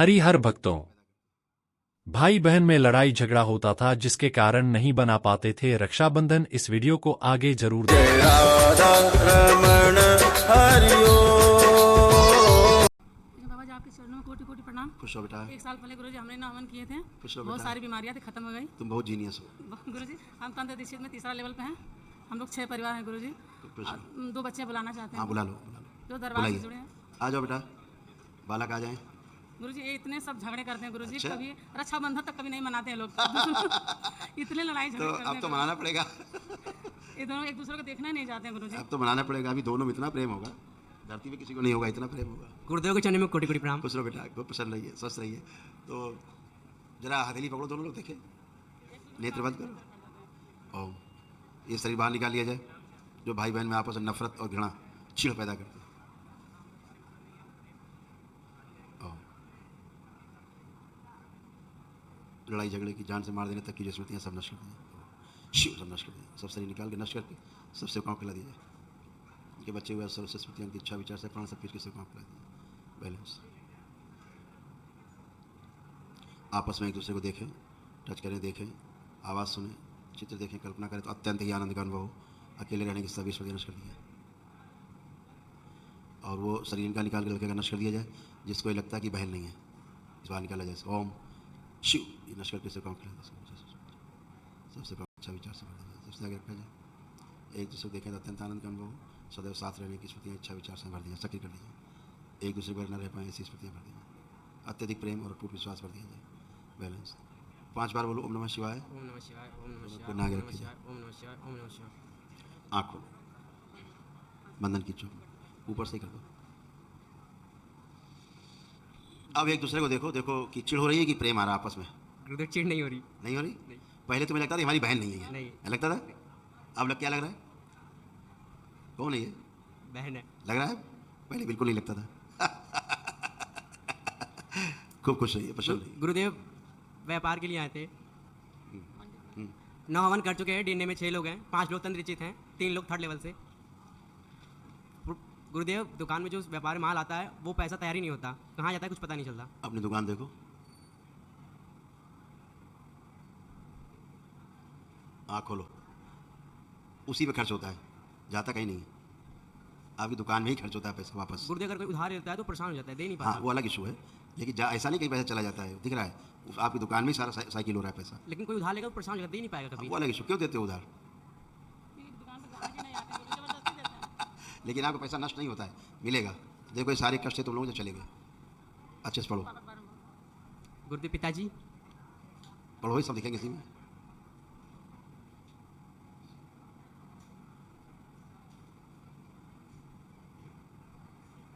हरिहर भक्तों, भाई बहन में लड़ाई झगड़ा होता था जिसके कारण नहीं बना पाते थे रक्षाबंधन। इस वीडियो को आगे जरूर जय देखें। राधा रमण हरिओ। बाबा जी आपके चरणों में कोटि कोटि प्रणाम। खुश हो बेटा। एक साल पहले गुरुजी हमने ना हवन किए थे, खुश हो बहुत बेटा। सारी बीमारियां थी, खत्म हो गई। तुम बहुत जीनियस हो। गुरुजी हम तंत्र दीक्षित में तीसरा लेवल पे हैं। हम लोग 6 परिवार हैं गुरुजी। खुश हो। 2 बच्चे बुलाना चाहते हैं। हाँ बुला लो बुला लो। जो दरबार से बुलाइए। जुड़े हैं। आ जाओ बेटा, बालक आ जाएं। गुरुजी ये इतने सब झगड़े करते हैं गुरुजी, अच्छा। कभी रक्षाबंधन तक कभी नहीं मनाते हैं लोग। इतने लड़ाई तो झगड़े करते अब हैं तो मनाना पड़ेगा। ये दोनों एक दूसरे को देखना ही नहीं चाहते हैं गुरुजी। अब तो मनाना पड़ेगा। अभी दोनों में इतना प्रेम होगा, धरती पे किसी को नहीं होगा इतना प्रेम होगा। गुरुदेव के चरणों में कोटि कोटि प्रणाम। खुश रहो बेटा, बहुत प्रसन्न रहिए, स्वस्थ रहिए। तो जरा हथेली पकड़ो दोनों लोग, देखें, नेत्र बंद करो और ये शरीर बाहर निकाल लिया जाए जो भाई बहन में आपस में नफरत और घृणा चिढ़ पैदा करते हैं। लड़ाई झगड़े की, जान से मार देने तक की जो स्मृतियाँ सब नष्ट कर दी, शिव सब नष्ट कर दी। सब शरीर निकाल के नष्ट करके सबसे काम खिला दिया जाए। उनके बच्चे हुए सर्व से स्मृतियाँ, उनकी इच्छा विचार से प्राण सब पीट के सब काम खिला दिया। बैलेंस, आपस में एक दूसरे को देखें, टच करें, देखें, आवाज़ सुने, चित्र देखें, कल्पना करें तो अत्यंत ही आनंद का अनुभव हो। अकेले रहने की सभी स्मृतियाँ नष्ट कर दी जाए और वो शरीर का निकाल के लड़के का नष्ट कर दिया जाए जिसको ये लगता है कि बहन नहीं है, इस बार निकाला जाए। ओम शिव, ये नष्ट करके से काम खिला सबसे काम अच्छा विचार से कर दिया, सबसे आगे रखा जाए। एक दूसरे को देखें तो अत्यंत आनंद का अनुभव हो। सदैव साथ रहने की स्मृतियाँ इच्छा विचार से भर दिया, सक्रिय कर दीजिए। एक दूसरे पर न रह पाए ऐसी स्मृतियाँ भर दीजिए। अत्यधिक प्रेम और अटूट विश्वास भर दिया जाए। बैलेंस, 5 बार बोलो ओम नमः शिवाय। ओम नमः शिवाय, ओम नमः शिवाय, को ओम नागे नमः रखिए। शिवाय, ओम नमः शिवाय, ओम नमः शिवाय। आँख खोलो, बंधन की चोट ऊपर से ही कर दो। अब एक दूसरे को देखो, देखो कि चिढ़ हो रही है कि प्रेम आ रहा है आपस में। गुरुदेव चिढ़ नहीं हो रही। नहीं हो रही? नहीं। पहले तुम्हें लगता था हमारी बहन नहीं है, नहीं। लगता था? अब क्या लग रहा है? कौन है ये? बहन है। लग रहा है? पहले बिल्कुल नहीं लगता था। खूब खुश रहिए, प्रसन्न रहिए। गुरुदेव व्यापार के लिए आए थे। 9 हवन कर चुके हैं, डीएनए में 6 लोग हैं, 5 लोग तंत्रिचित हैं, 3 लोग 3rd लेवल से। गुरुदेव दुकान में जो व्यापार माल आता है वो पैसा तैयार ही नहीं होता, कहाँ जाता है कुछ पता नहीं चलता। अपनी दुकान देखो, आँख खोलो, उसी पे खर्च होता है, जाता कहीं नहीं। आपकी दुकान में ही खर्च होता है पैसा वापस। गुरुदेव अगर कोई उधार लेता है तो परेशान हो जाता है, दे नहीं हाँ, पाता। वो अलग इशू है, लेकिन ऐसा नहीं कहीं पैसा चला जाता है, दिख रहा है आपकी दुकान में ही सारा साइकिल हो रहा है पैसा। लेकिन कोई उधार लेगा तो परेशान हो जाता है, दे नहीं पाएगा कभी। वो अलग इशू, क्यों देते हो उधार? दुकान पर ग्राहक ही नहीं आते, गुरुजी जबरदस्ती देते हैं। लेकिन आपका पैसा नष्ट नहीं होता है, मिलेगा। देखो ये सारे कष्ट थे तुम लोगों से चले गए। अच्छे से पढ़ो, गुरुदेव पिताजी। पढ़ो ही सब दिखेंगे इसी में।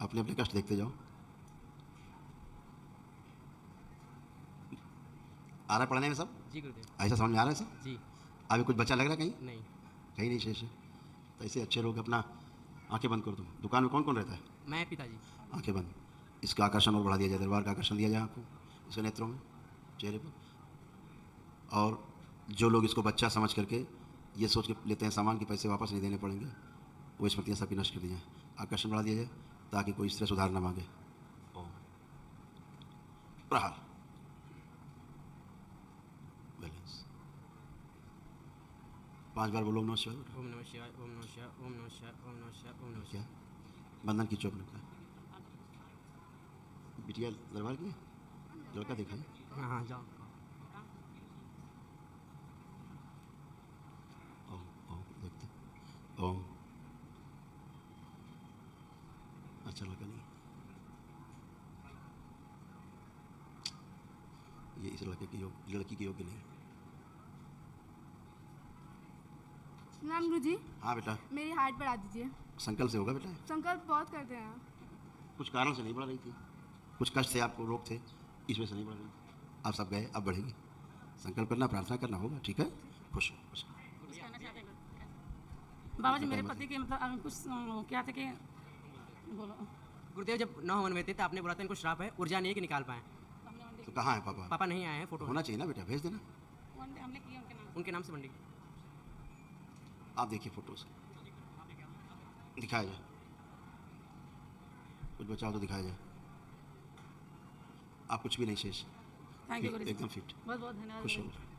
अपने अपने कष्ट देखते जाओ। आ रहा है पढ़ने में सब? जी गुरुदेव। ऐसा समझ में आ रहा है सब? जी। अभी कुछ बच्चा लग रहा है कहीं? नहीं। कहीं नहीं शेष है। तो ऐसे अच्छे लोग अपना आंखें बंद कर दो। दुकान में कौन कौन रहता है? मैं पिताजी। आंखें बंद। इसका आकर्षण और बढ़ा दिया जाए, दरबार का आकर्षण दिया जाए आंखों, इसके नेत्रों में, चेहरे पर। और जो लोग इसको बच्चा समझ करके ये सोच के लेते हैं सामान के पैसे वापस नहीं देने पड़ेंगे, वो स्मृतियाँ सबकी नष्ट कर दी जाए, आकर्षण बढ़ा दिया जाए ताकि कोई इस तरह सुधार न मांगे। ओम प्रहार। बैलेंस, 5 बार बोलो ओम नमः शिवाय। ओम नमः शिवाय, ओम नमः शिवाय, ओम नमः शिवाय, ओम नमः शिवाय, ओम नमः क्या? शिवाय। बंधन की चोट लगता है। बिटिया दरबार की लड़का देखा है? हाँ हाँ जाओ। ओम ओम देखते ओम। अच्छा लड़का नहीं, ये इस लड़के की लड़की के योग्य नहीं। नाम गुरुजी, हाँ बेटा, मेरी हाइट बढ़ा दीजिए। संकल्प से होगा बेटा। संकल्प बहुत करते हैं। कुछ कारण से नहीं बढ़ रही थी, कुछ कष्ट थे आपको, रोग थे, इस वजह से नहीं बढ़ रही। आप सब गए, अब बढ़ेगी। संकल्प करना, प्रार्थना करना होगा, ठीक है? खुश हो, खुश हो। कुछ कहना चाहते हैं बाबा जी? मेरे पति के मतलब कुछ क्या था कि बोलो। गुरुदेव जब 9 हवन में थे तो आपने बोला था इनको श्राप है, ऊर्जा नहीं है कि निकाल पाए। तो कहाँ है पापा? पापा नहीं आए हैं, फोटो होना चाहिए ना बेटा, भेज देना। हमने किया उनके नाम। उनके नाम से मंडी। आप देखिए फोटोज, दिखाया जाए, कुछ बचाओ तो दिखाया जाए। आप कुछ भी नहीं शेष थैंक यू गुरु जी एकदम फिट बहुत बहुत धन्यवाद खुश गुरु हो जी।